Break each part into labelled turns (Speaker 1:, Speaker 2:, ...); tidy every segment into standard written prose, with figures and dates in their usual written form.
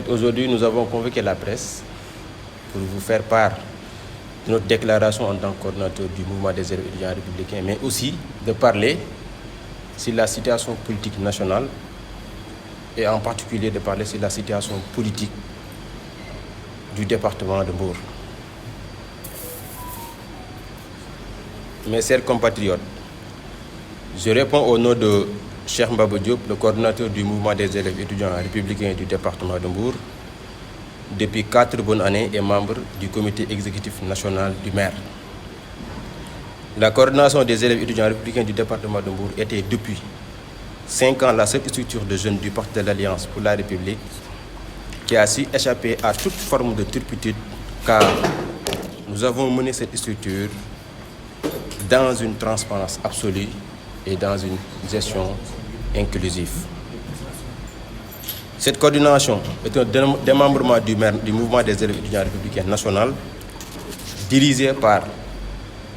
Speaker 1: fait, aujourd'hui, nous avons convoqué la presse pour vous faire part de notre déclaration en tant que coordinateur du mouvement des élèves étudiants républicains, mais aussi de parler sur la situation politique nationale et en particulier de parler sur la situation politique du département de Mbour. Mes chers compatriotes, je réponds au nom de Cheikh Mbaba Diop, le coordinateur du mouvement des élèves étudiants républicains du département de Mbour, depuis 4 bonnes années et membre du comité exécutif national du maire. La coordination des élèves étudiants républicains du département de Mbour était depuis 5 ans la seule structure de jeunes du Parti de l'Alliance pour la République qui a su échapper à toute forme de turpitude, car nous avons mené cette structure dans une transparence absolue et dans une gestion inclusive. Cette coordination est un démembrement du mouvement des élèves étudiants républicains national, dirigé par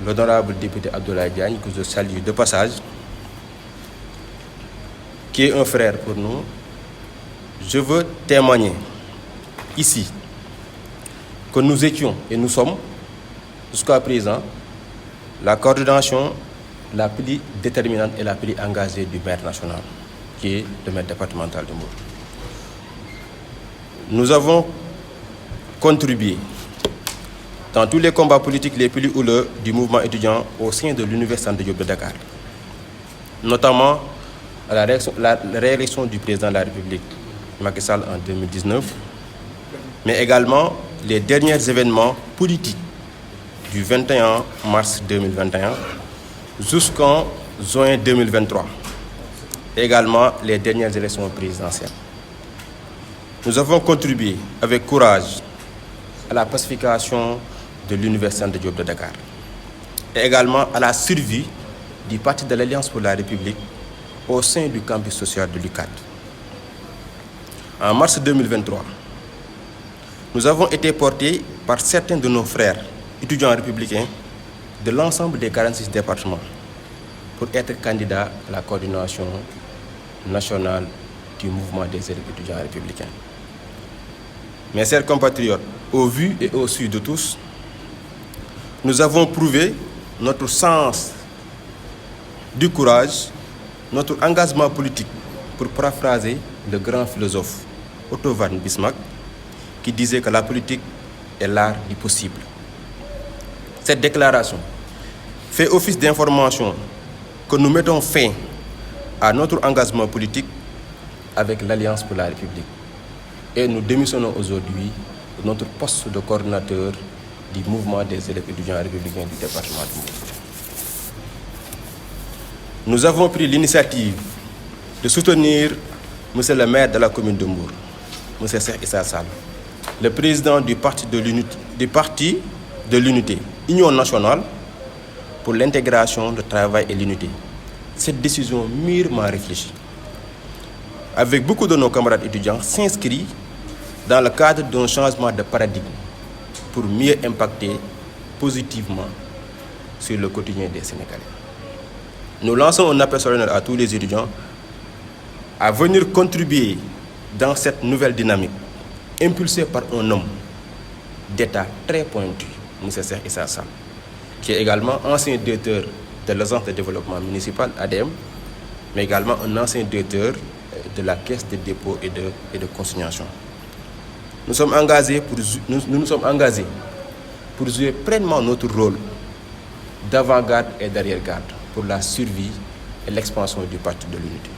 Speaker 1: l'honorable député Abdoulaye Diagne, que je salue de passage, qui est un frère pour nous. Je veux témoigner ici que nous étions et nous sommes, jusqu'à présent, la coordination la plus déterminante et la plus engagée du maire national, qui est le maire départemental de Mbour. Nous avons contribué dans tous les combats politiques les plus houleux du mouvement étudiant au sein de l'Université Anta Diop de Dakar, notamment à la réélection du président de la République, Macky Sall, en 2019, mais également les derniers événements politiques du 21 mars 2021 jusqu'en juin 2023, et également les dernières élections présidentielles. Nous avons contribué avec courage à la pacification de l'Université Anta Diop de Dakar et également à la survie du Parti de l'Alliance pour la République au sein du campus social de l'UCAD. En mars 2023, nous avons été portés par certains de nos frères étudiants républicains de l'ensemble des 46 départements pour être candidats à la coordination nationale du mouvement des élèves étudiants républicains. Mes chers compatriotes, au vu et au su de tous, nous avons prouvé notre sens du courage, notre engagement politique, pour paraphraser le grand philosophe Otto von Bismarck, qui disait que la politique est l'art du possible. Cette déclaration fait office d'information que nous mettons fin à notre engagement politique avec l'Alliance pour la République et nous démissionnons aujourd'hui de notre poste de coordinateur du mouvement des élèves étudiants républicains du département de Mbour. Nous avons pris l'initiative de soutenir M. le maire de la commune de Mbour, M. Cheikh Issa Sall, le président du Parti de l'Unité, Union nationale pour l'intégration, le travail et l'unité. Cette décision mûrement réfléchie, avec beaucoup de nos camarades étudiants, s'inscrit dans le cadre d'un changement de paradigme pour mieux impacter positivement sur le quotidien des Sénégalais. Nous lançons un appel solennel à tous les étudiants à venir contribuer dans cette nouvelle dynamique, impulsée par un homme d'État très pointu, M. Cheikh Issa Sall, qui est également ancien directeur de l'agence de développement municipal, ADM, mais également un ancien directeur de la Caisse de dépôt et de consignation. Nous nous sommes engagés pour jouer pleinement notre rôle d'avant-garde et d'arrière-garde pour la survie et l'expansion du Parti de l'Unité.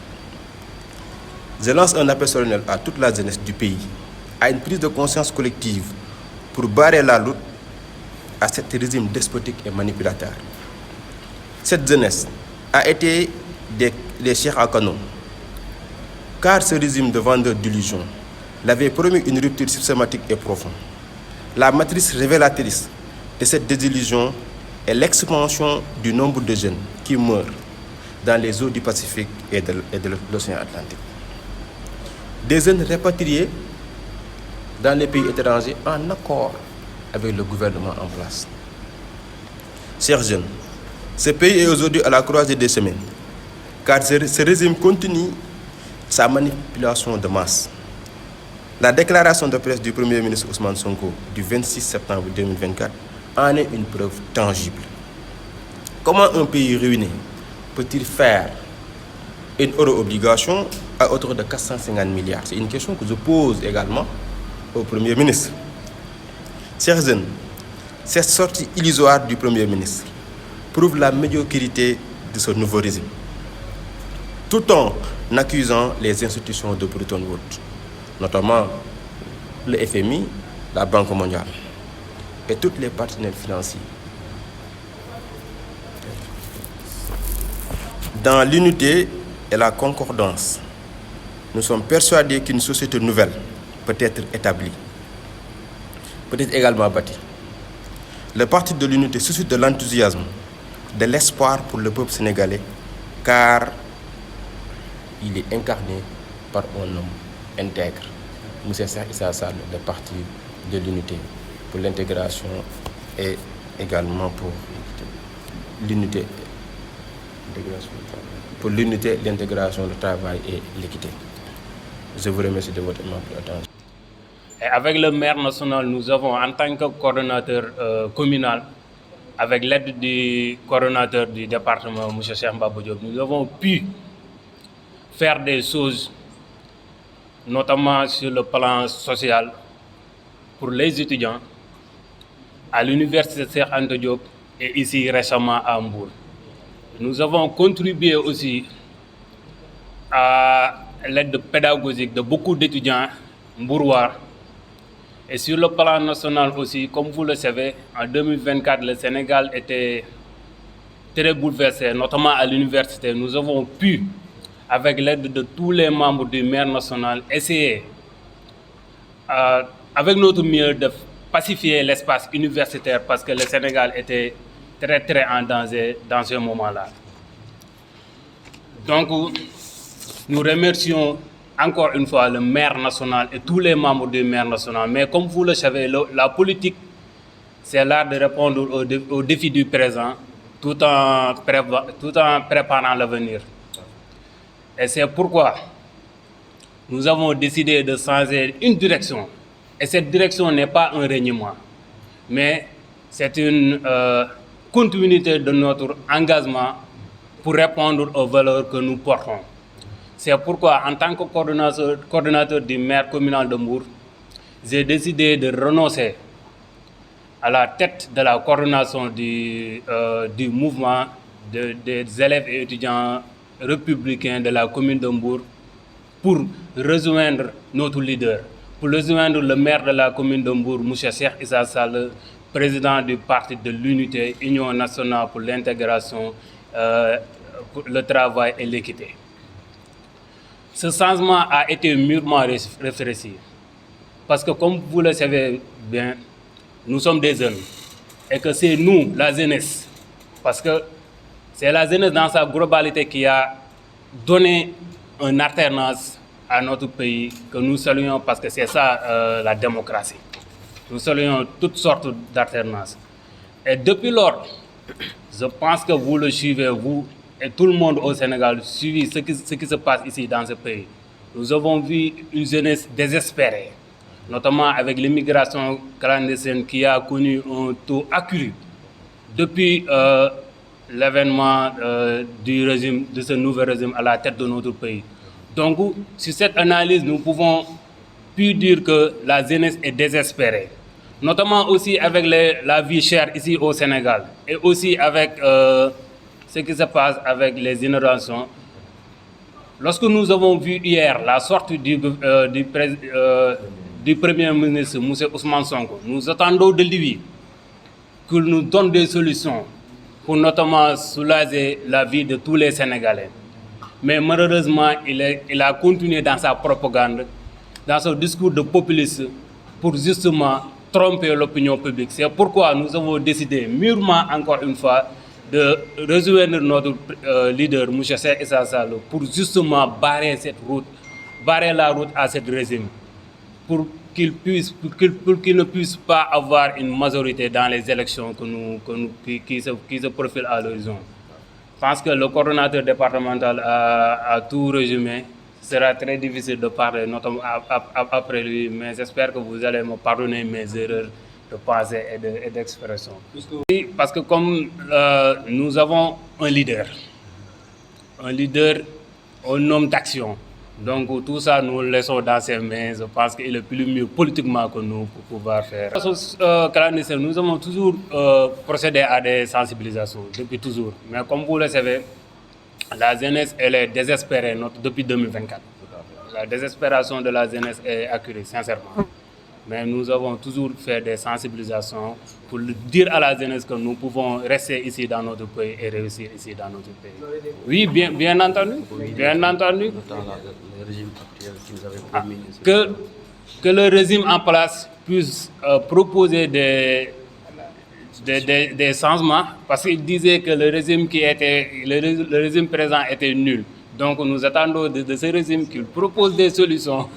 Speaker 1: Je lance un appel solennel à toute la jeunesse du pays, à une prise de conscience collective pour barrer la route à ce régime despotique et manipulateur. Cette jeunesse a été des chairs à canon, car ce régime de vendeurs d'illusions l'avait promis une rupture systématique et profonde. La matrice révélatrice de cette désillusion est l'expansion du nombre de jeunes qui meurent dans les eaux du Pacifique et de l'océan Atlantique. Des jeunes répatriés dans les pays étrangers en accord avec le gouvernement en place. Chers jeunes, ce pays est aujourd'hui à la croisée des chemins, car ce régime continue sa manipulation de masse. La déclaration de presse du Premier ministre Ousmane Sonko du 26 septembre 2024 en est une preuve tangible. Comment un pays ruiné peut-il faire une euro-obligation à hauteur de 450 milliards? C'est une question que je pose également au Premier ministre. Chers jeunes, cette sortie illusoire du Premier ministre prouve la médiocrité de ce nouveau régime, tout en accusant les institutions de Bretton Woods, notamment le FMI, la Banque mondiale et tous les partenaires financiers. Dans l'unité et la concordance, nous sommes persuadés qu'une société nouvelle peut être établie, peut être également bâtie. Le Parti de l'Unité suscite de l'enthousiasme, de l'espoir pour le peuple sénégalais, car il est incarné par un homme intègre, M. Cheikh Issa Sall, le Parti de l'Unité pour l'intégration et également pour l'unité, l'intégration, le travail et l'équité. Je vous remercie de votre attention.
Speaker 2: Et avec le maire national, nous avons en tant que coordonnateur communal, avec l'aide du coordonnateur du département, M. Cheikh Mbaba Diop, nous avons pu faire des choses, notamment sur le plan social, pour les étudiants, à l'université Cheikh Anta Diop et ici récemment à Mbour. Nous avons contribué aussi à l'aide pédagogique de beaucoup d'étudiants mbourois. Et sur le plan national aussi, comme vous le savez, en 2024, le Sénégal était très bouleversé, notamment à l'université. Nous avons pu, avec l'aide de tous les membres du maire national, essayer, avec notre mieux, de pacifier l'espace universitaire parce que le Sénégal était très en danger dans ce moment-là. Donc, nous remercions encore une fois le maire national et tous les membres du maire national. Mais comme vous le savez, la politique, c'est l'art de répondre aux défis du présent tout en préparant l'avenir. Et c'est pourquoi nous avons décidé de changer une direction. Et cette direction n'est pas un reniement, mais c'est une continuité de notre engagement pour répondre aux valeurs que nous portons. C'est pourquoi, en tant que coordonnateur du maire communal de Mbour, j'ai décidé de renoncer à la tête de la coordination du mouvement des élèves et étudiants républicains de la commune de Mbour pour rejoindre notre leader, pour rejoindre le maire de la commune de Mbour, M. Cheikh Issa Sall, président du Parti de l'Unité, Union nationale pour l'intégration, le travail et l'équité. Ce changement a été mûrement réfléchi. Parce que comme vous le savez bien, nous sommes des jeunes. Et que c'est nous, la jeunesse, parce que c'est la jeunesse dans sa globalité qui a donné une alternance à notre pays, que nous saluons parce que c'est ça la démocratie. Nous saluons toutes sortes d'alternances. Et depuis lors, je pense que vous le suivez, vous et tout le monde au Sénégal, suivi ce qui se passe ici dans ce pays. Nous avons vu une jeunesse désespérée, notamment avec l'immigration clandestine qui a connu un taux accru depuis l'avènement de ce nouvel régime à la tête de notre pays. Donc, sur cette analyse, nous pouvons plus dire que la jeunesse est désespérée, notamment aussi avec la vie chère ici au Sénégal et aussi avec ce qui se passe avec les inondations. Lorsque nous avons vu hier la sortie du Premier ministre, M. Ousmane Sonko, nous attendons de lui qu'il nous donne des solutions pour notamment soulager la vie de tous les Sénégalais. Mais malheureusement, il a continué dans sa propagande, dans son discours de populiste, pour justement tromper l'opinion publique. C'est pourquoi nous avons décidé mûrement, encore une fois, de rejoindre notre leader, M. Cheikh Issa Sall, pour justement barrer la route à ce régime, pour qu'il ne puisse pas avoir une majorité dans les élections qui se profilent à l'horizon. Je pense que le coordonnateur départemental a tout résumé. Ce sera très difficile de parler notamment après lui, mais j'espère que vous allez me pardonner mes erreurs de pensée et d'expression. Oui, parce que comme nous avons un leader un homme d'action. Donc tout ça, nous le laissons dans ses mains. Je pense qu'il est plus mieux politiquement que nous pour pouvoir faire. Nous avons toujours procédé à des sensibilisations, depuis toujours. Mais comme vous le savez, la jeunesse, elle est désespérée depuis 2024. La désespération de la jeunesse est accurée, sincèrement. Mais nous avons toujours fait des sensibilisations pour dire à la jeunesse que nous pouvons rester ici dans notre pays et réussir ici dans notre pays. Oui, bien entendu. Bien entendu.
Speaker 3: Le régime actuel qui nous avait promis.
Speaker 2: Que le régime en place puisse proposer des changements, parce qu'il disait que le régime présent était nul. Donc nous attendons de ce régime qu'il propose des solutions.